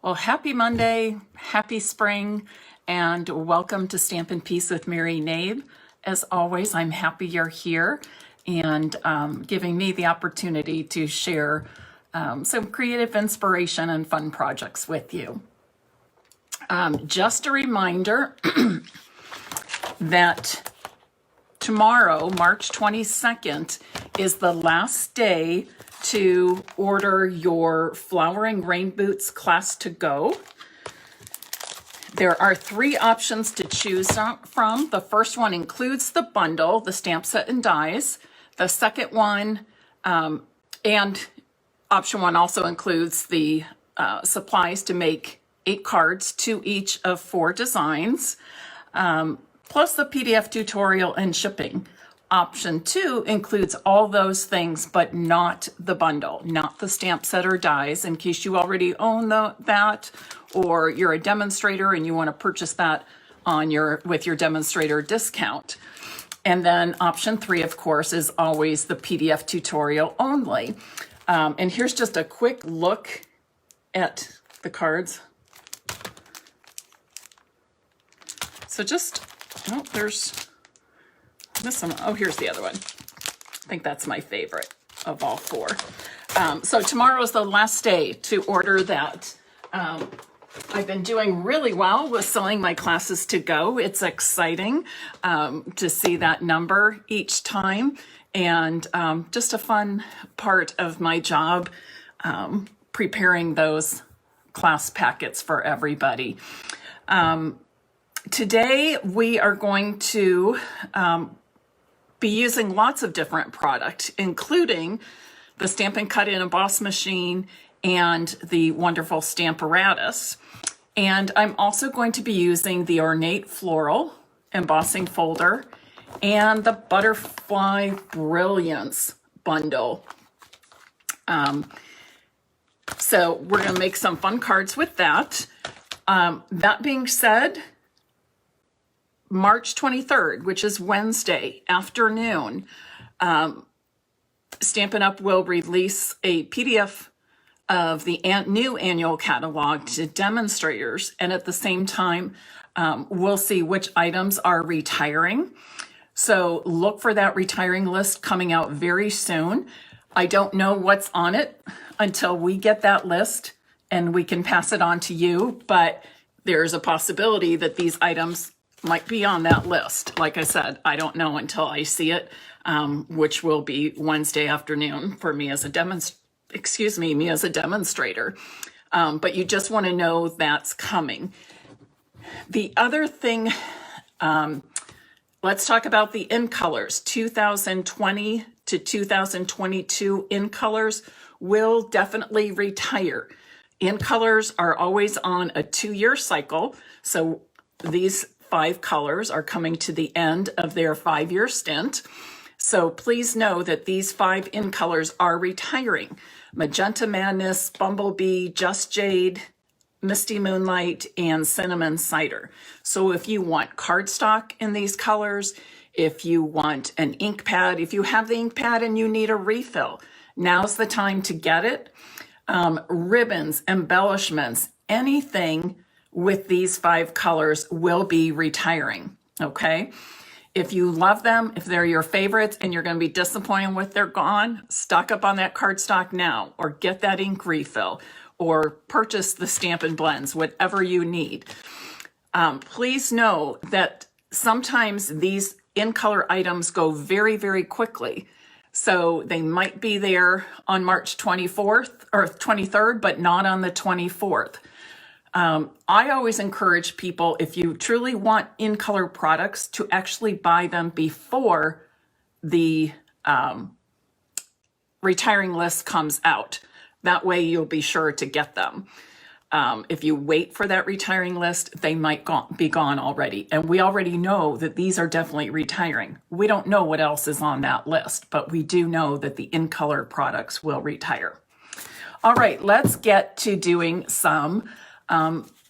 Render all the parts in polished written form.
Well, happy Monday, happy spring, and welcome to Stampin' Peace with Mary Knabe. As always, I'm happy you're here and giving me the opportunity to share some creative inspiration and fun projects with you. Just a reminder that tomorrow, March 22nd, is the last day to order your Flowering Rain Boots class to go. There are 3 options to choose from. The first one includes the bundle, the stamp set and dies. The second one, and option 1 also includes the supplies to make 8 cards, 2 each of 4 designs, plus the PDF tutorial and shipping. Option 2 includes all those things, but not the bundle, not the stamp set or dies, in case you already own that, or you're a demonstrator and you want to purchase that on with your demonstrator discount. And then option 3, of course, is always the PDF tutorial only. And here's just a quick look at the cards. So just, oh, there's this one. Oh, here's the other one. I think that's my favorite of all 4. So tomorrow is the last day to order that. I've been doing really well with selling my classes to go. It's exciting to see that number each time, and just a fun part of my job, preparing those class packets for everybody. Today we are going to be using lots of different products, including the Stampin' Cut and Emboss machine and the wonderful Stamparatus. And I'm also going to be using the Ornate Floral embossing folder and the Butterfly Brilliance bundle. So we're going to make some fun cards with that. That being said, March 23rd, which is Wednesday afternoon, Stampin' Up! Will release a PDF of the new annual catalog to demonstrators, and at the same time, we'll see which items are retiring. So look for that retiring list coming out very soon. I don't know what's on it until we get that list and we can pass it on to you, but there's a possibility that these items might be on that list. Like I said, I don't know until I see it, which will be Wednesday afternoon for me as a demonstrator. But you just want to know that's coming. The other thing, let's talk about the in colors. 2020 to 2022 in colors will definitely retire. In colors are always on a 2-year cycle. So these 5 colors are coming to the end of their 5-year stint. So please know that these 5 in colors are retiring. Magenta Madness, Bumblebee, Just Jade, Misty Moonlight, and Cinnamon Cider. So if you want cardstock in these colors, if you want an ink pad, if you have the ink pad and you need a refill, now's the time to get it. Ribbons, embellishments, anything with these 5 colors will be retiring, okay? If you love them, if they're your favorites and you're going to be disappointed when they're gone, stock up on that cardstock now, or get that ink refill, or purchase the Stampin' Blends, whatever you need. Please know that sometimes these in-color items go very, very quickly. So they might be there on March 24th or 23rd, but not on the 24th. I always encourage people, if you truly want in-color products, to actually buy them before the retiring list comes out. That way you'll be sure to get them. If you wait for that retiring list, they might be gone already. And we already know that these are definitely retiring. We don't know what else is on that list, but we do know that the in-color products will retire. All right, let's get to doing some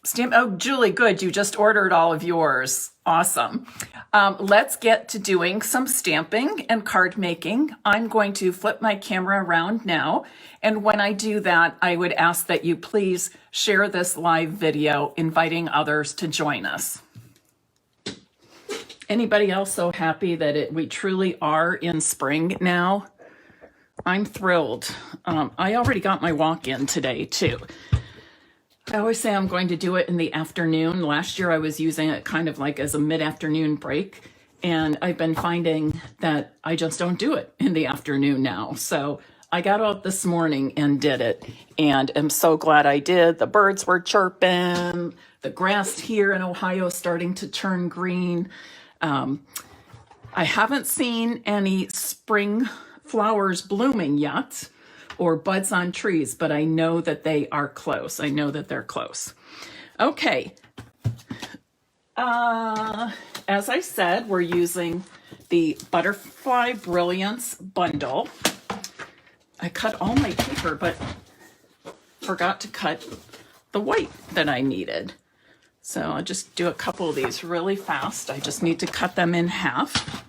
Oh, Julie, good. You just ordered all of yours. Awesome. Let's get to doing some stamping and card making. I'm going to flip my camera around now. And when I do that, I would ask that you please share this live video, inviting others to join us. Anybody else so happy that we truly are in spring now? I'm thrilled. I already got my walk-in today too. I always say I'm going to do it in the afternoon. Last year I was using it kind of like as a mid-afternoon break, and I've been finding that I just don't do it in the afternoon now. So I got out this morning and did it, and I'm so glad I did. The birds were chirping. The grass here in Ohio is starting to turn green. I haven't seen any spring flowers blooming yet, or buds on trees, but I know that they are close. I know that they're close. Okay. As I said, we're using the Butterfly Brilliance bundle. I cut all my paper, but forgot to cut the white that I needed. So I'll just do a couple of these really fast. I just need to cut them in half.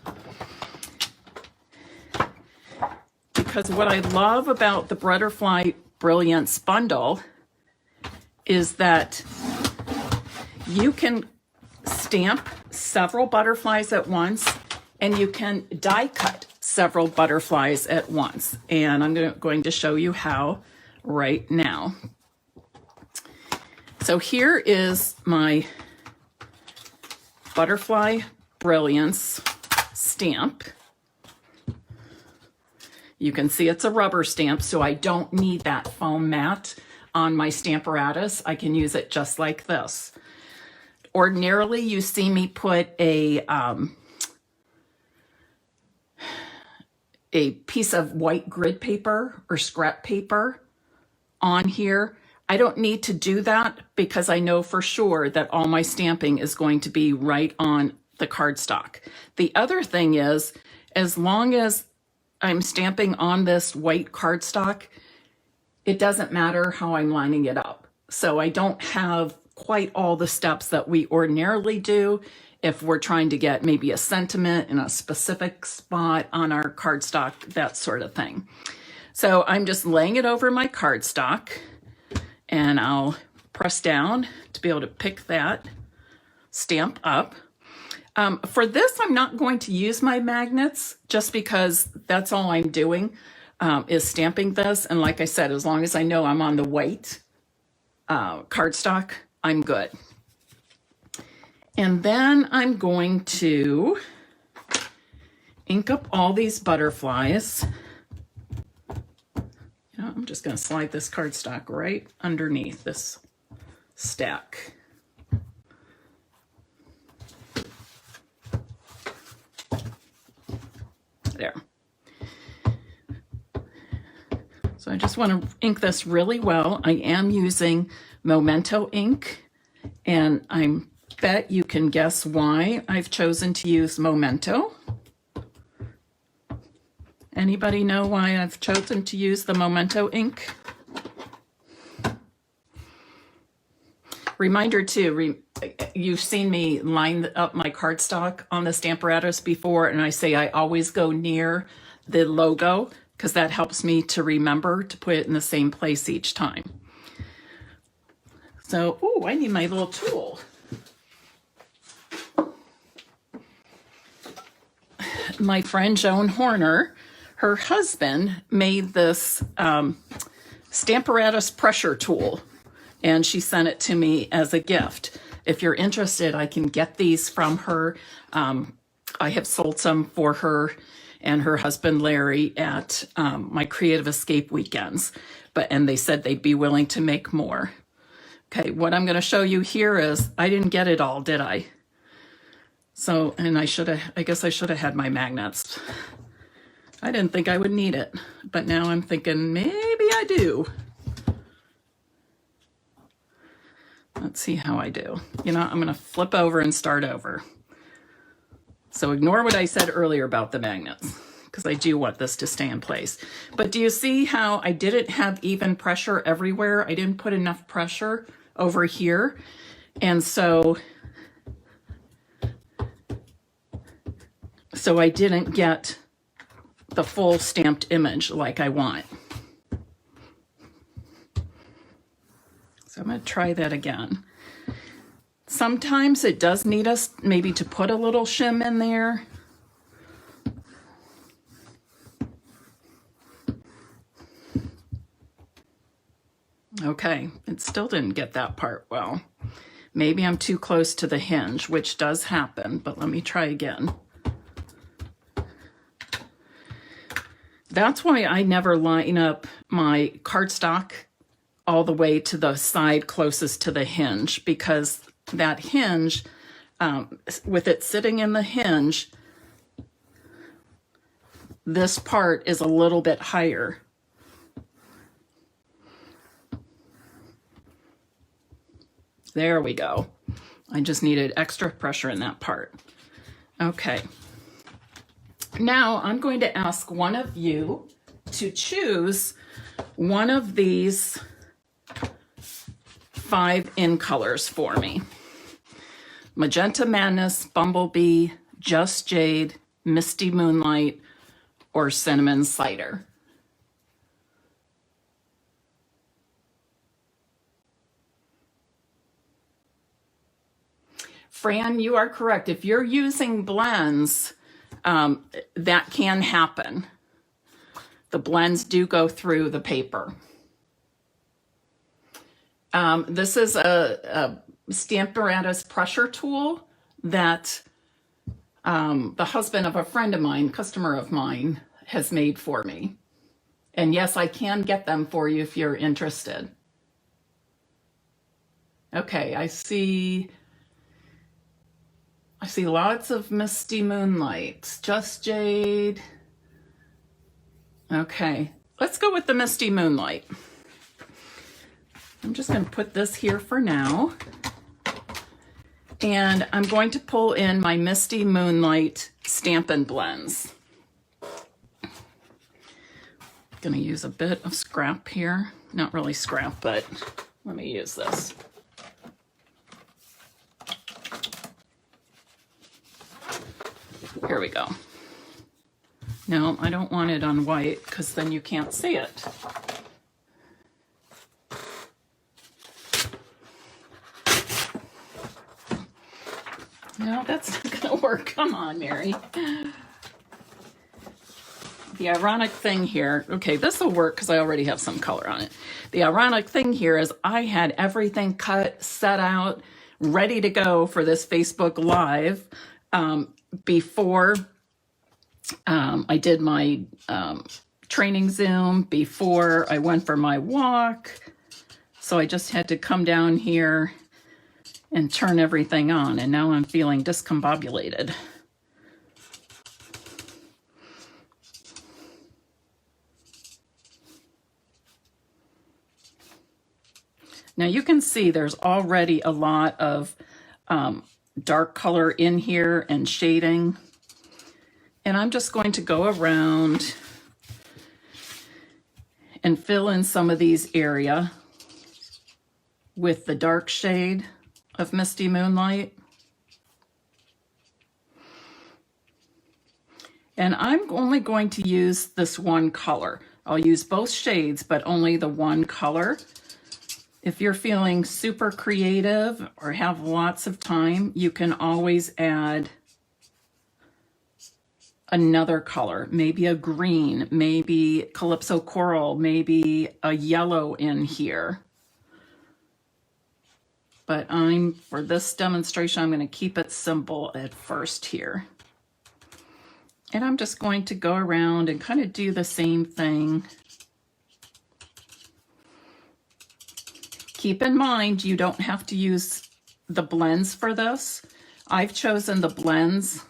Because what I love about the Butterfly Brilliance bundle is that you can stamp several butterflies at once, and you can die cut several butterflies at once. And I'm going to show you how right now. So here is my Butterfly Brilliance stamp. You can see it's a rubber stamp, so I don't need that foam mat on my Stamparatus. I can use it just like this. Ordinarily, you see me put a piece of white grid paper or scrap paper on here. I don't need to do that because I know for sure that all my stamping is going to be right on the cardstock. The other thing is, as long as I'm stamping on this white cardstock, it doesn't matter how I'm lining it up. So I don't have quite all the steps that we ordinarily do if we're trying to get maybe a sentiment in a specific spot on our cardstock, that sort of thing. So I'm just laying it over my cardstock, and I'll press down to be able to pick that stamp up. For this, I'm not going to use my magnets just because that's all I'm doing is stamping this. And like I said, as long as I know I'm on the white cardstock, I'm good. And then I'm going to ink up all these butterflies. I'm just going to slide this cardstock right underneath this stack. There. So I just want to ink this really well. I am using Memento ink, and I bet you can guess why I've chosen to use Memento. Anybody know why I've chosen to use the Memento ink? Reminder too, you've seen me line up my cardstock on the Stamparatus before, and I say I always go near the logo because that helps me to remember to put it in the same place each time. So, oh, I need my little tool. My friend Joan Horner, her husband made this Stamparatus pressure tool, and she sent it to me as a gift. If you're interested, I can get these from her. I have sold some for her and her husband Larry at my Creative Escape weekends, and they said they'd be willing to make more. Okay, what I'm going to show you here is I didn't get it all, did I? So, and I guess I should have had my magnets. I didn't think I would need it, but now I'm thinking maybe I do. Let's see how I do. You know, I'm going to flip over and start over. So ignore what I said earlier about the magnets, because I do want this to stay in place. But do you see how I didn't have even pressure everywhere? I didn't put enough pressure over here. And so I didn't get the full stamped image like I want. So I'm going to try that again. Sometimes it does need us maybe to put a little shim in there. Okay, it still didn't get that part well. Maybe I'm too close to the hinge, which does happen, but let me try again. That's why I never line up my cardstock all the way to the side closest to the hinge, because that hinge, with it sitting in the hinge, this part is a little bit higher. There we go. I just needed extra pressure in that part. Okay. Now I'm going to ask one of you to choose one of these 5 in colors for me. Magenta Madness, Bumblebee, Just Jade, Misty Moonlight, or Cinnamon Cider. Fran, you are correct. If you're using blends, that can happen. The blends do go through the paper. This is a Stampin' pressure tool that the husband of a friend of mine, customer of mine, has made for me. And yes, I can get them for you if you're interested. Okay, I see lots of Misty Moonlight, Just Jade. Okay, let's go with the Misty Moonlight. I'm just going to put this here for now. And I'm going to pull in my Misty Moonlight Stampin' blends. Going to use a bit of scrap here. Not really scrap, but let me use this. Here we go. No, I don't want it on white because then you can't see it. No, that's not going to work. Come on, Mary. The ironic thing here, okay, this will work because I already have some color on it. The ironic thing here is I had everything cut, set out, ready to go for this Facebook Live before I did my training Zoom, before I went for my walk. So I just had to come down here and turn everything on, and now I'm feeling discombobulated. Now you can see there's already a lot of dark color in here and shading. And I'm just going to go around and fill in some of these areas with the dark shade of Misty Moonlight. And I'm only going to use this one color. I'll use both shades, but only the one color. If you're feeling super creative or have lots of time, you can always add another color, maybe a green, maybe Calypso Coral, maybe a yellow in here. But for this demonstration, I'm going to keep it simple at first here. And I'm just going to go around and kind of do the same thing. Keep in mind, you don't have to use the blends for this. I've chosen the blends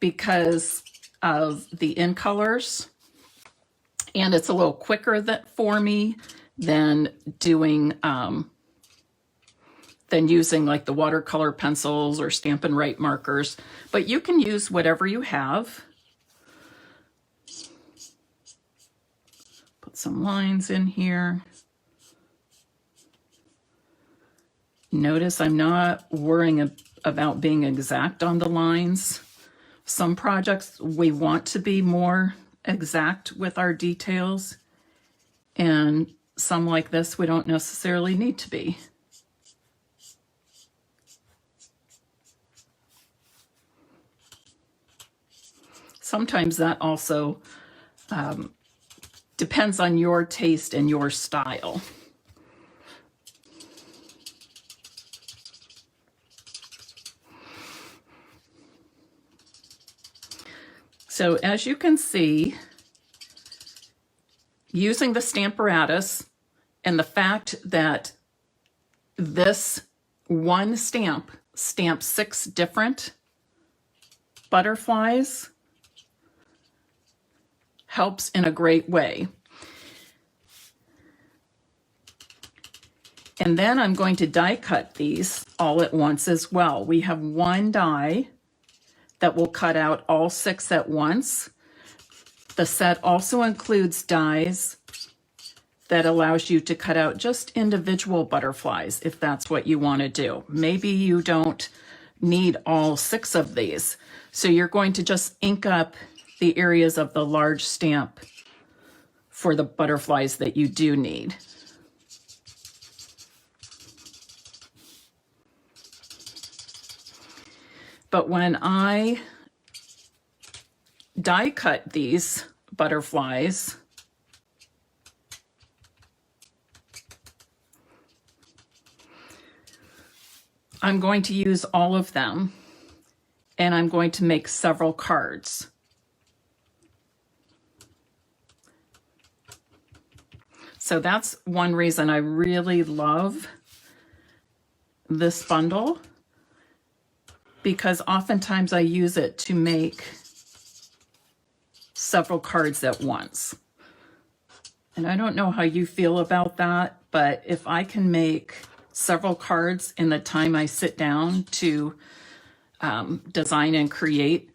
because of the in colors, and it's a little quicker for me than doing than using like the watercolor pencils or Stampin' Write markers. But you can use whatever you have. Put some lines in here. Notice I'm not worrying about being exact on the lines. Some projects we want to be more exact with our details, and some like this we don't necessarily need to be. Sometimes that also depends on your taste and your style. So as you can see, using the Stamparatus and the fact that this one stamp stamps 6 different butterflies helps in a great way. And then I'm going to die cut these all at once as well. We have one die that will cut out all 6 at once. The set also includes dies that allows you to cut out just individual butterflies if that's what you want to do. Maybe you don't need all 6 of these, so you're going to just ink up the areas of the large stamp for the butterflies that you do need. But when I die cut these butterflies, I'm going to use all of them, and I'm going to make several cards. So that's one reason I really love this bundle, because oftentimes I use it to make several cards at once. And I don't know how you feel about that, but if I can make several cards in the time I sit down to design and create,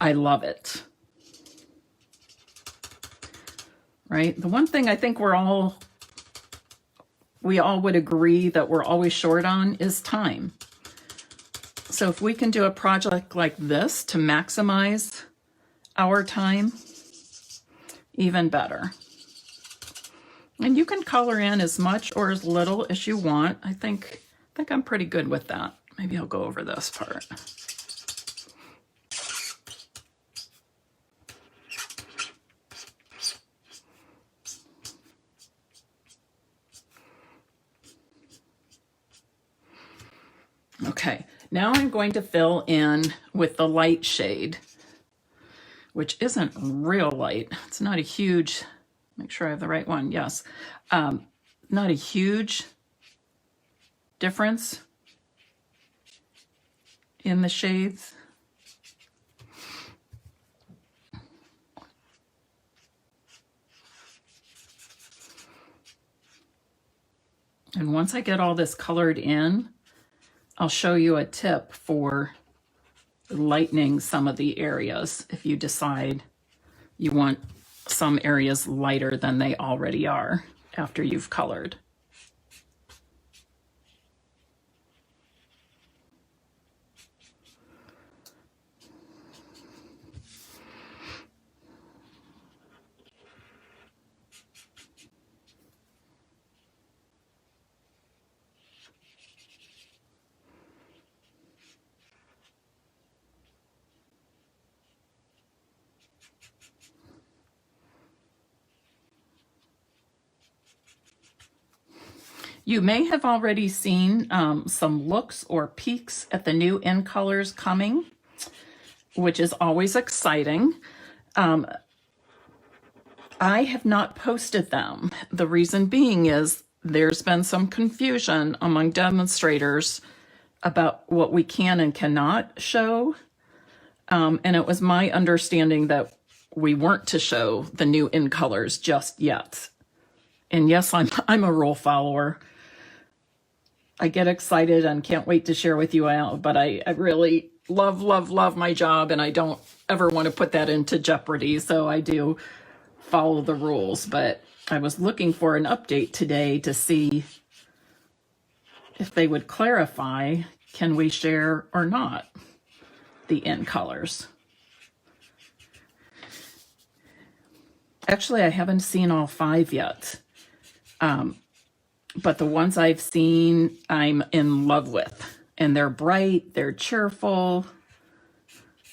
I love it. Right? The one thing I think we all would agree that we're always short on is time. So if we can do a project like this to maximize our time, even better. And you can color in as much or as little as you want. I think I'm pretty good with that. Maybe I'll go over this part. Okay, now I'm going to fill in with the light shade, which isn't real light. It's not a huge, make sure I have the right one, yes. Not a huge difference in the shades. And once I get all this colored in, I'll show you a tip for lightening some of the areas if you decide you want some areas lighter than they already are after you've colored. You may have already seen some looks or peeks at the new in colors coming, which is always exciting. I have not posted them. The reason being is there's been some confusion among demonstrators about what we can and cannot show. And it was my understanding that we weren't to show the new in colors just yet. And yes, I'm a rule follower. I get excited and can't wait to share with you out, but I really love my job, and I don't ever want to put that into jeopardy, so I do follow the rules. But I was looking for an update today to see if they would clarify, can we share or not the in colors? Actually, I haven't seen all 5 yet, but the ones I've seen, I'm in love with. And they're bright, they're cheerful.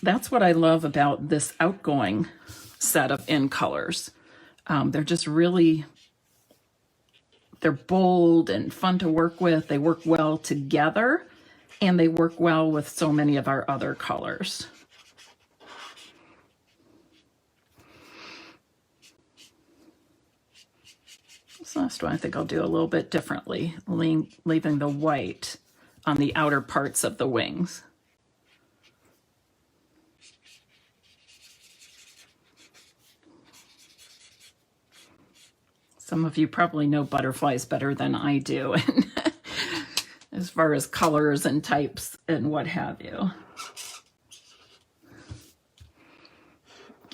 That's what I love about this outgoing set of in colors. They're just really, they're bold and fun to work with. They work well together, and they work well with so many of our other colors. This last one I think I'll do a little bit differently, leaving the white on the outer parts of the wings. Some of you probably know butterflies better than I do, as far as colors and types and what have you.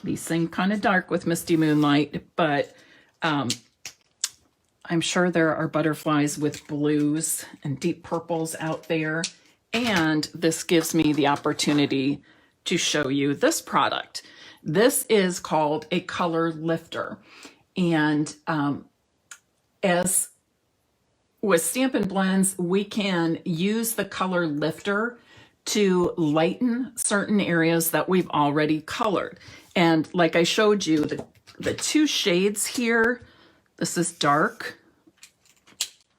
These seem kind of dark with Misty Moonlight, but I'm sure there are butterflies with blues and deep purples out there. And this gives me the opportunity to show you this product. This is called a color lifter. And as with Stampin' Blends, we can use the color lifter to lighten certain areas that we've already colored. And like I showed you, the 2 shades here, this is dark,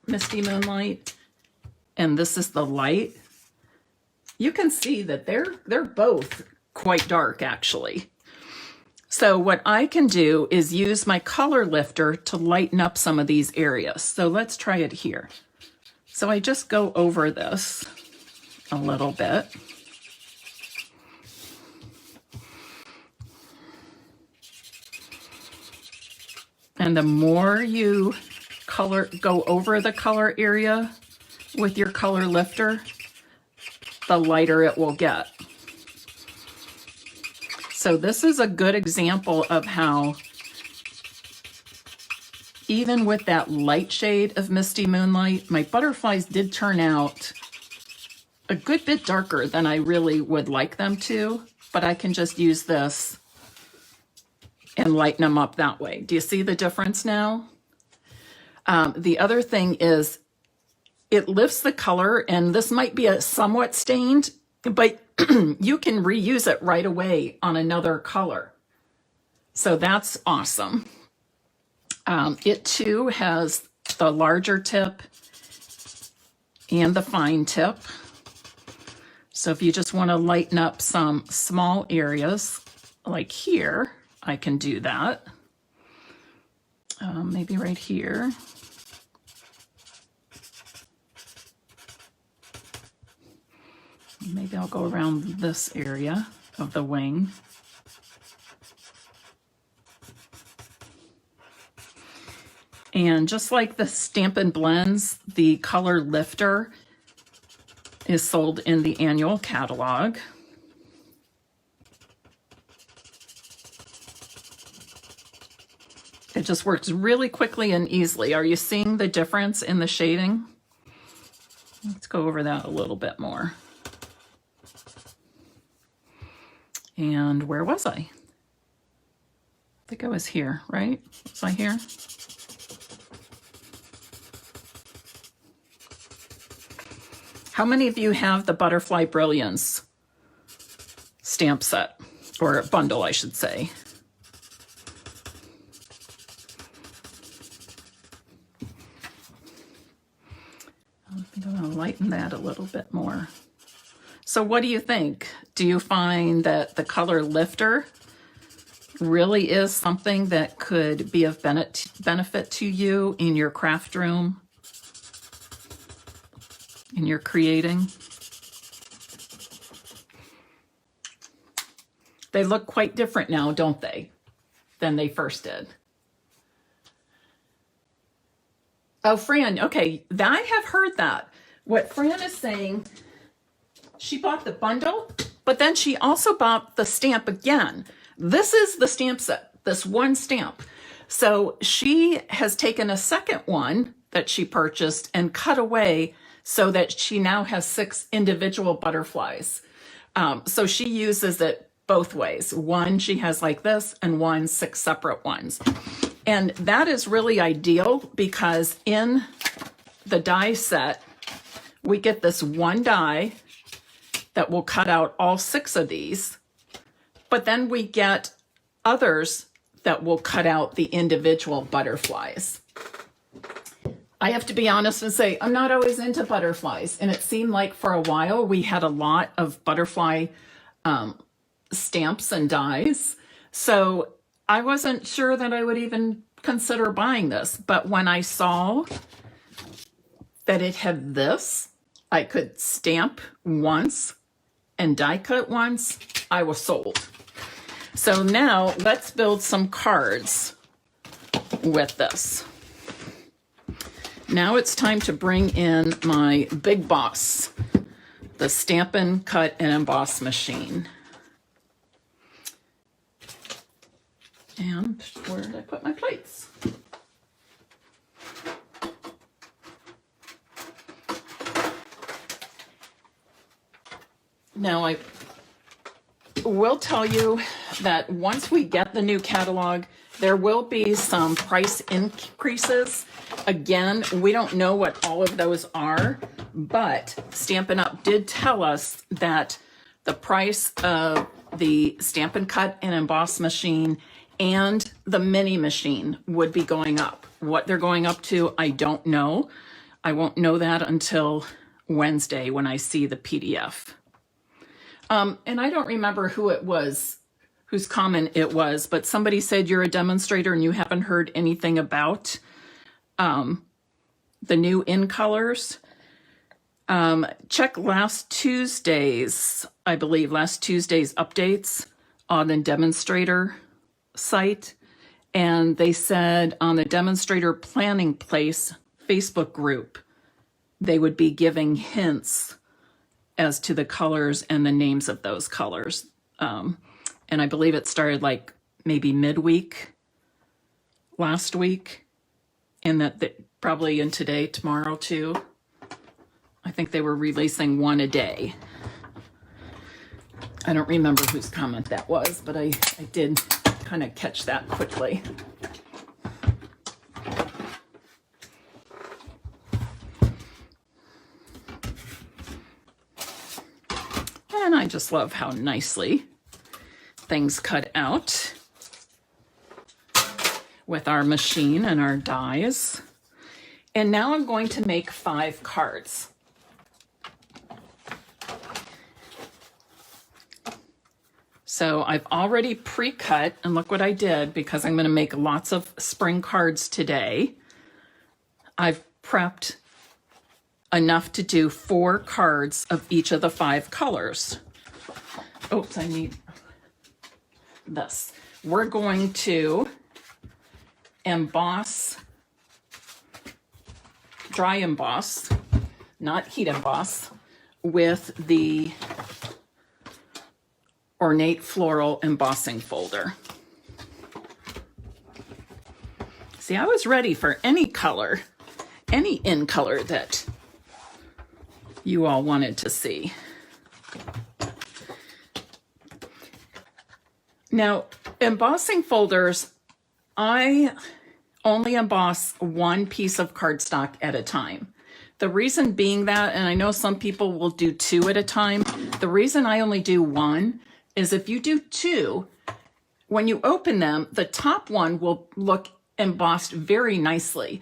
Misty Moonlight, and this is the light. You can see that they're both quite dark, actually. So what I can do is use my color lifter to lighten up some of these areas. So let's try it here. So I just go over this a little bit. And the more you go over the color area with your color lifter, the lighter it will get. So this is a good example of how, even with that light shade of Misty Moonlight, my butterflies did turn out a good bit darker than I really would like them to, but I can just use this and lighten them up that way. Do you see the difference now? The other thing is it lifts the color, and this might be a somewhat stained, but you can reuse it right away on another color. So that's awesome. It too has the larger tip and the fine tip. So if you just want to lighten up some small areas like here, I can do that. Maybe right here. Maybe I'll go around this area of the wing. And just like the Stampin' Blends, the color lifter is sold in the annual catalog. It just works really quickly and easily. Are you seeing the difference in the shading? Let's go over that a little bit more. And where was I? I think I was here, right? Was I here? How many of you have the Butterfly Brilliance stamp set, or bundle, I should say? I'm going to lighten that a little bit more. So what do you think? Do you find that the color lifter really is something that could be of benefit to you in your craft room, in your creating? They look quite different now, don't they, than they first did? Oh, Fran, okay, I have heard that. What Fran is saying, she bought the bundle, but then she also bought the stamp again. This is the stamp set, this one stamp. So she has taken a second one that she purchased and cut away so that she now has 6 individual butterflies. So she uses it both ways. One she has like this, and one 6 separate ones. And that is really ideal because in the die set, we get this one die that will cut out all 6 of these, but then we get others that will cut out the individual butterflies. I have to be honest and say, I'm not always into butterflies. And it seemed like for a while we had a lot of butterfly stamps and dies. So I wasn't sure that I would even consider buying this. But when I saw that it had this, I could stamp once and die cut once, I was sold. So now let's build some cards with this. Now it's time to bring in my big boss, the Stampin' Cut and Emboss machine. And where did I put my plates? Now I will tell you that once we get the new catalog, there will be some price increases. Again, we don't know what all of those are, but Stampin' Up! Did tell us that the price of the Stampin' Cut and Emboss machine and the mini machine would be going up. What they're going up to, I don't know. I won't know that until Wednesday when I see the PDF. And I don't remember who it was, whose comment it was, but somebody said you're a demonstrator and you haven't heard anything about the new in colors. Check last Tuesday's updates on the demonstrator site. And they said on the demonstrator planning place Facebook group, they would be giving hints as to the colors and the names of those colors. And I believe it started like maybe midweek last week, and that probably in today, tomorrow too. I think they were releasing one a day. I don't remember whose comment that was, but I did kind of catch that quickly. And I just love how nicely things cut out with our machine and our dies. And now I'm going to make 5 cards. So I've already pre-cut, and look what I did, because I'm going to make lots of spring cards today. I've prepped enough to do 4 cards of each of the 5 colors. Oops, I need this. We're going to emboss, dry emboss, not heat emboss, with the Ornate Floral embossing folder. See, I was ready for any color, any in color that you all wanted to see. Now, embossing folders, I only emboss 1 piece of cardstock at a time. The reason being that, and I know some people will do 2 at a time, the reason I only do 1 is if you do 2, when you open them, the top one will look embossed very nicely.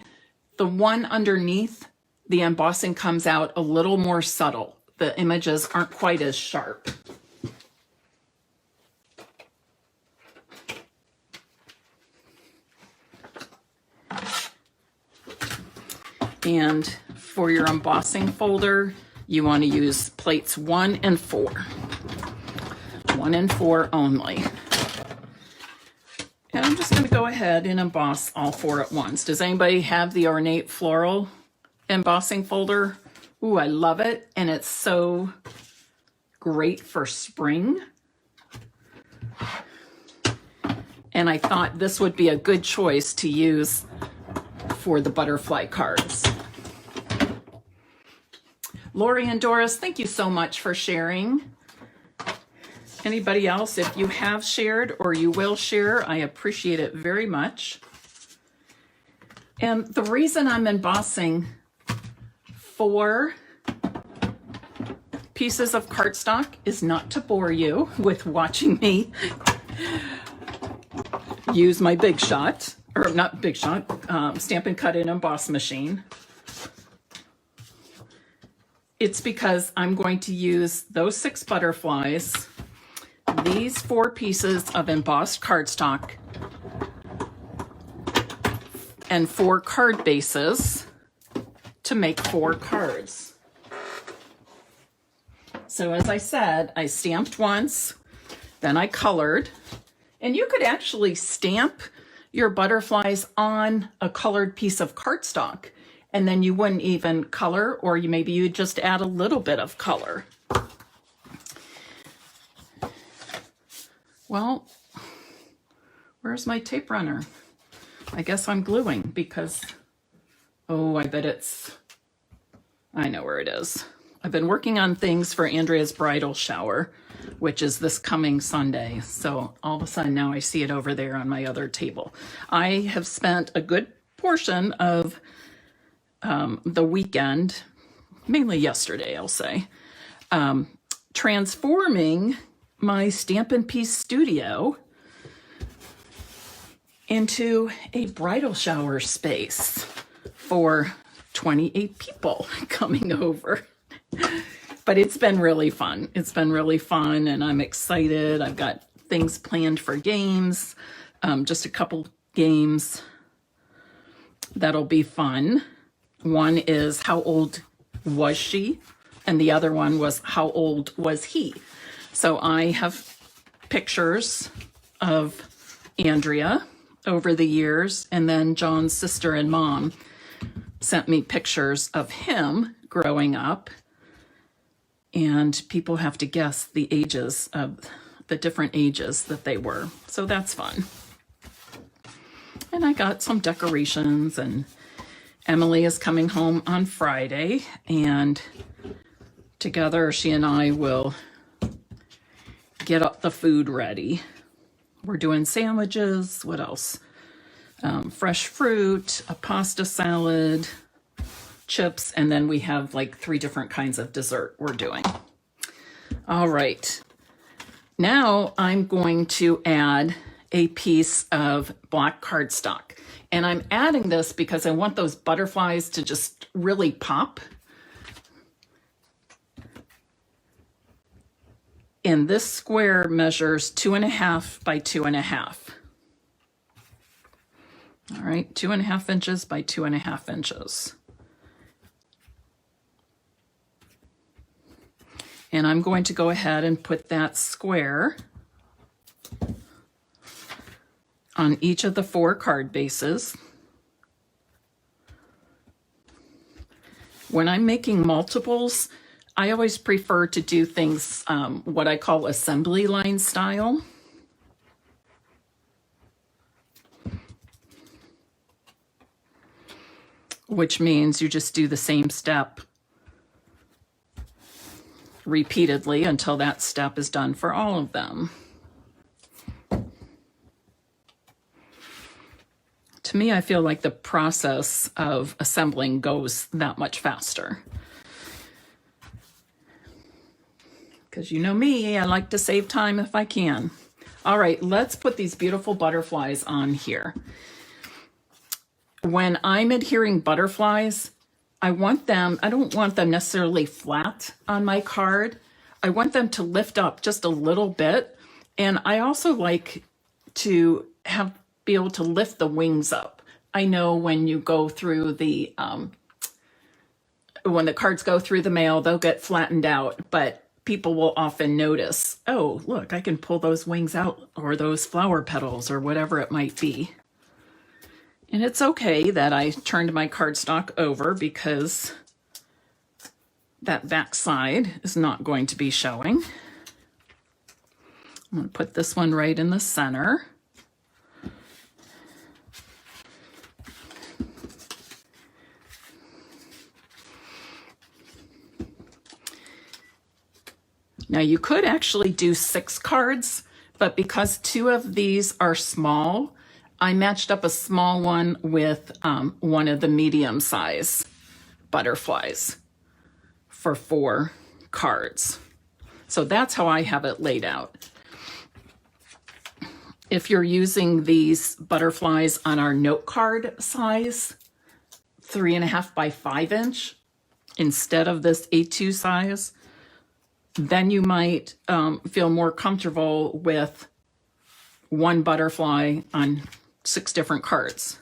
The one underneath, the embossing comes out a little more subtle. The images aren't quite as sharp. And for your embossing folder, you want to use plates 1 and 4. 1 and 4 only. And I'm just going to go ahead and emboss all 4 at once. Does anybody have the Ornate Floral embossing folder? Ooh, I love it. And it's so great for spring. And I thought this would be a good choice to use for the butterfly cards. Lori and Doris, thank you so much for sharing. Anybody else, if you have shared or you will share, I appreciate it very much. And the reason I'm embossing 4 pieces of cardstock is not to bore you with watching me use my Big Shot, or not Big Shot, Stampin' Cut and Emboss machine. It's because I'm going to use those 6 butterflies, these 4 pieces of embossed cardstock, and 4 card bases to make 4 cards. So as I said, I stamped once, then I colored, and you could actually stamp your butterflies on a colored piece of cardstock, and then you wouldn't even color, or maybe you'd just add a little bit of color. Well, where's my tape runner? I guess I'm gluing because, oh, I bet I know where it is. I've been working on things for Andrea's bridal shower, which is this coming Sunday. So all of a sudden now I see it over there on my other table. I have spent a good portion of the weekend, mainly yesterday, I'll say, transforming my Stampin' Piece studio into a bridal shower space for 28 people coming over. But it's been really fun. It's been really fun, and I'm excited. I've got things planned for games, just a couple games that'll be fun. One is how old was she? And the other one was how old was he? So I have pictures of Andrea over the years, and then John's sister and mom sent me pictures of him growing up, and people have to guess the ages of the different ages that they were. So that's fun. And I got some decorations, and Emily is coming home on Friday, and together she and I will get up the food ready. We're doing sandwiches. What else? Fresh fruit, a pasta salad, chips, and then we have like 3 different kinds of dessert we're doing. All right. Now I'm going to add a piece of black cardstock. And I'm adding this because I want those butterflies to just really pop. And this square measures 2.5 by 2.5. All right, 2.5 inches by 2.5 inches. And I'm going to go ahead and put that square on each of the 4 card bases. When I'm making multiples, I always prefer to do things what I call assembly line style. Which means you just do the same step repeatedly until that step is done for all of them. To me, I feel like the process of assembling goes that much faster. Because you know me, I like to save time if I can. All right, let's put these beautiful butterflies on here. When I'm adhering butterflies, I don't want them necessarily flat on my card. I want them to lift up just a little bit. And I also like to be able to lift the wings up. I know when you go through when the cards go through the mail, they'll get flattened out, but people will often notice, oh, look, I can pull those wings out, or those flower petals, or whatever it might be. And it's okay that I turned my cardstock over because that back side is not going to be showing. I'm going to put this one right in the center. Now you could actually do 6 cards, but because 2 of these are small, I matched up a small one with one of the medium size butterflies for 4 cards. So that's how I have it laid out. If you're using these butterflies on our note card size, 3.5 by 5 inch, instead of this A2 size, then you might feel more comfortable with one butterfly on 6 different cards.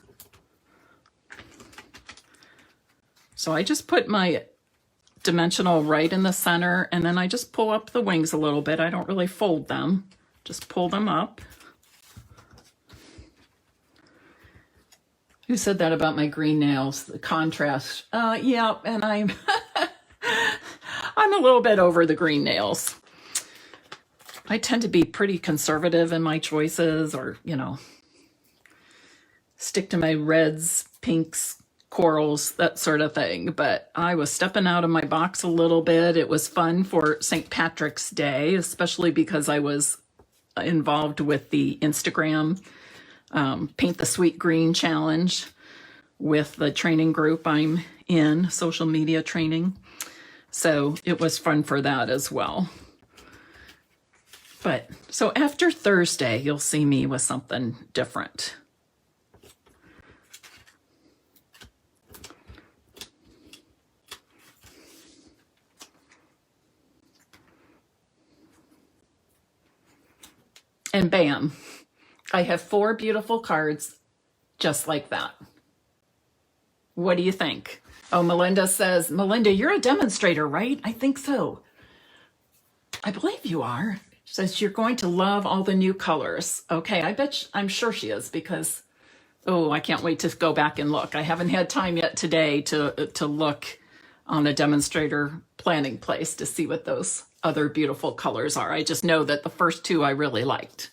So I just put my dimensional right in the center, and then I just pull up the wings a little bit. I don't really fold them, just pull them up. Who said that about my green nails? The contrast. Yeah, and I'm I'm a little bit over the green nails. I tend to be pretty conservative in my choices, or, you know, stick to my reds, pinks, corals, that sort of thing. But I was stepping out of my box a little bit. It was fun for St. Patrick's Day, especially because I was involved with the Instagram Paint the Sweet Green Challenge with the training group I'm in, social media training. So it was fun for that as well. But so after Thursday, you'll see me with something different. And bam, I have 4 beautiful cards just like that. What do you think? Oh, Melinda says, Melinda, you're a demonstrator, right? I think so. I believe you are. She says you're going to love all the new colors. Okay, I'm sure she is, because, oh, I can't wait to go back and look. I haven't had time yet today to look on the demonstrator planning place to see what those other beautiful colors are. I just know that the first 2 I really liked.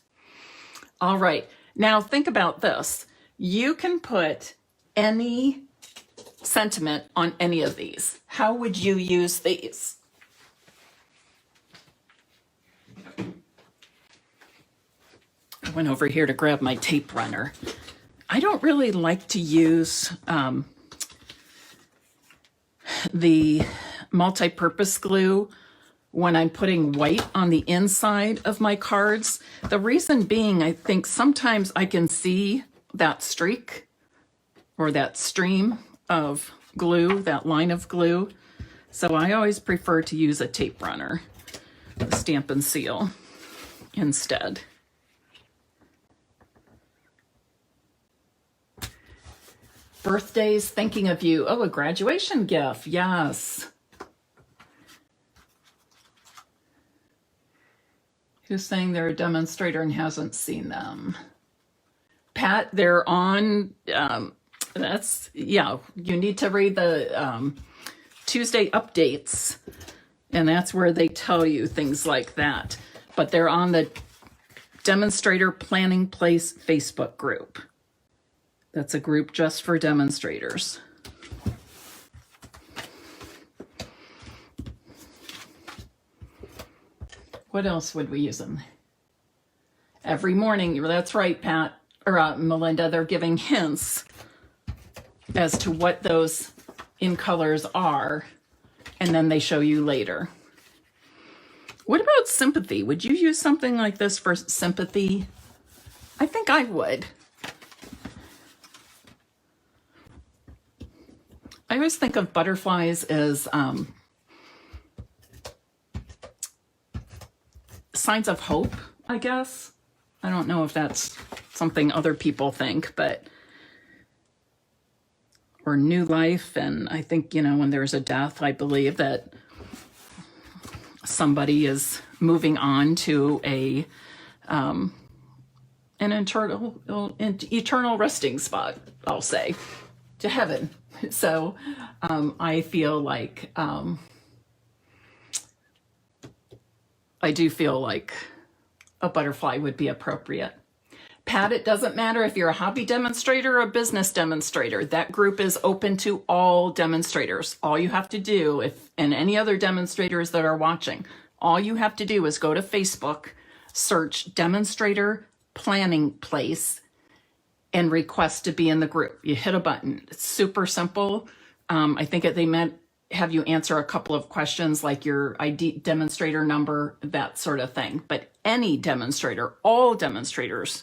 All right, now think about this. You can put any sentiment on any of these. How would you use these? I went over here to grab my tape runner. I don't really like to use the multi-purpose glue when I'm putting white on the inside of my cards. The reason being, I think sometimes I can see that streak or that stream of glue, that line of glue. So I always prefer to use a tape runner, the Stampin' Seal, instead. Birthdays, thinking of you. Oh, a graduation gift. Yes. Who's saying they're a demonstrator and hasn't seen them? Pat, they're on, yeah, you need to read the Tuesday updates, and that's where they tell you things like that. But they're on the Demonstrator Planning Place Facebook group. That's a group just for demonstrators. What else would we use them? Every morning, that's right, Pat, or Melinda, they're giving hints as to what those in colors are, and then they show you later. What about sympathy? Would you use something like this for sympathy? I think I would. I always think of butterflies as signs of hope, I guess. I don't know if that's something other people think, but, or new life. And I think, you know, when there's a death, I believe that somebody is moving on to an eternal resting spot, I'll say, to heaven. So I feel like, I do feel like a butterfly would be appropriate. Pat, it doesn't matter if you're a hobby demonstrator or a business demonstrator. That group is open to all demonstrators. All you have to do, and any other demonstrators that are watching, All you have to do is go to Facebook, search Demonstrator Planning Place, and request to be in the group. You hit a button. It's super simple. I think they meant have you answer a couple of questions like your ID demonstrator number, that sort of thing. But any demonstrator, all demonstrators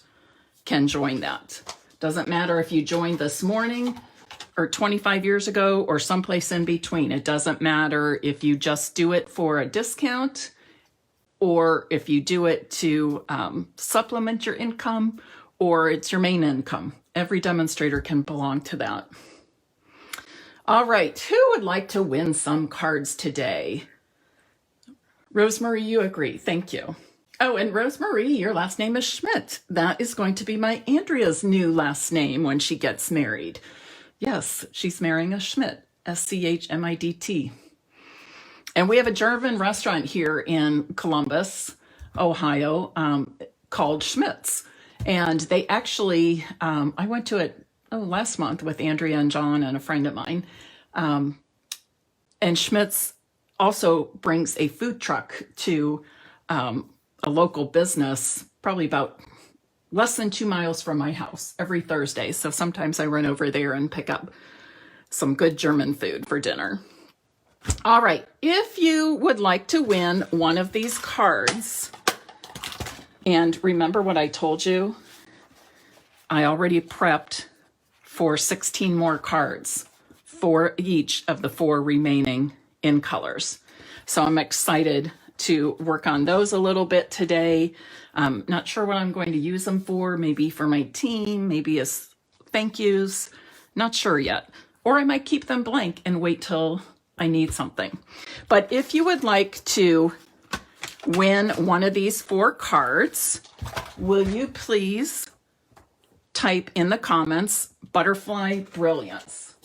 can join that. Doesn't matter if you joined this morning or 25 years ago or someplace in between. It doesn't matter if you just do it for a discount or if you do it to supplement your income or it's your main income. Every demonstrator can belong to that. All right, who would like to win some cards today? Rosemary, you agree. Thank you. Oh, and Rosemary, your last name is Schmidt. That is going to be my Andrea's new last name when she gets married. Yes, she's marrying a Schmidt, S-C-H-M-I-D-T. And we have a German restaurant here in Columbus, Ohio, called Schmidt's. And they actually, I went to it last month with Andrea and John and a friend of mine. And Schmidt's also brings a food truck to a local business, probably about less than 2 miles from my house every Thursday. So sometimes I run over there and pick up some good German food for dinner. All right, if you would like to win one of these cards, and remember what I told you, I already prepped for 16 more cards for each of the 4 remaining in colors. So I'm excited to work on those a little bit today. Not sure what I'm going to use them for, maybe for my team, maybe as thank yous, not sure yet. Or I might keep them blank and wait till I need something. But if you would like to win one of these 4 cards, will you please type in the comments, Butterfly Brilliance.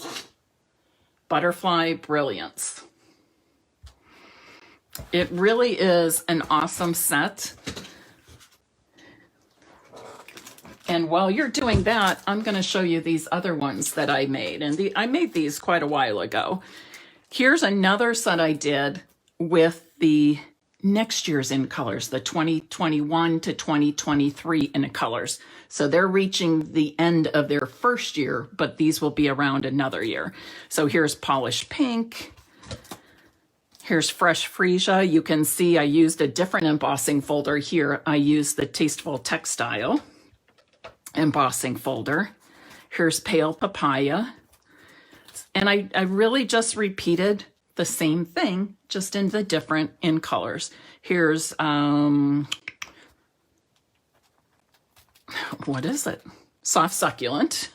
Butterfly Brilliance. It really is an awesome set. And while you're doing that, I'm going to show you these other ones that I made. And I made these quite a while ago. Here's another set I did with the next year's in colors, the 2021 to 2023 in colors. So they're reaching the end of their first year, but these will be around another year. So here's Polished Pink. Here's Fresh Freesia. You can see I used a different embossing folder here. I used the Tasteful Textile embossing folder. Here's Pale Papaya. And I really just repeated the same thing, just in the different in colors. Here's, what is it? Soft Succulent.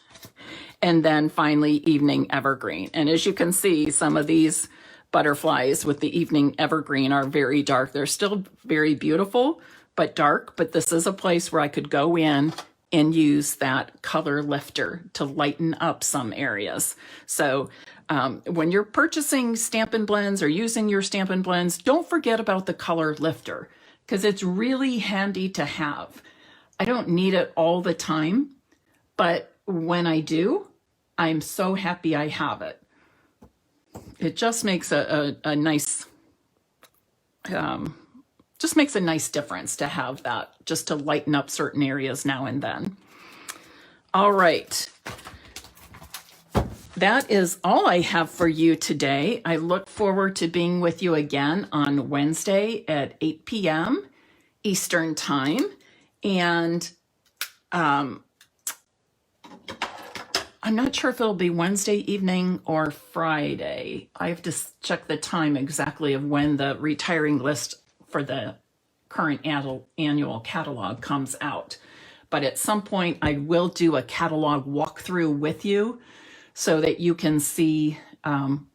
And then finally, Evening Evergreen. And as you can see, some of these butterflies with the Evening Evergreen are very dark. They're still very beautiful, but dark. But this is a place where I could go in and use that color lifter to lighten up some areas. So when you're purchasing Stampin' Blends or using your Stampin' Blends, don't forget about the color lifter because it's really handy to have. I don't need it all the time, but when I do, I'm so happy I have it. It just makes a nice, just makes a nice difference to have that, just to lighten up certain areas now and then. All right. That is all I have for you today. I look forward to being with you again on Wednesday at 8 p.m. Eastern Time. And I'm not sure if it'll be Wednesday evening or Friday. I have to check the time exactly of when the retiring list for the current annual catalog comes out. But at some point, I will do a catalog walkthrough with you so that you can see,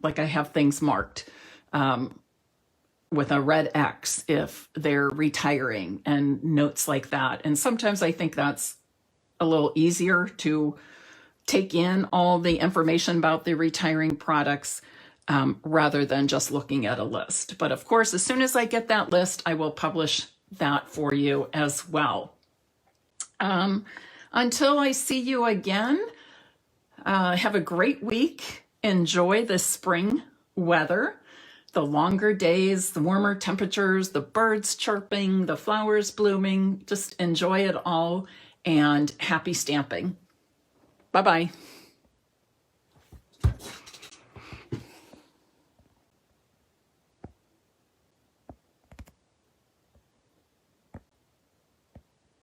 like I have things marked with a red X if they're retiring and notes like that. And sometimes I think that's a little easier to take in all the information about the retiring products rather than just looking at a list. But of course, as soon as I get that list, I will publish that for you as well. Until I see you again, have a great week. Enjoy the spring weather. the longer days, the warmer temperatures, the birds chirping, the flowers blooming. Just enjoy it all, and happy stamping. Bye-bye.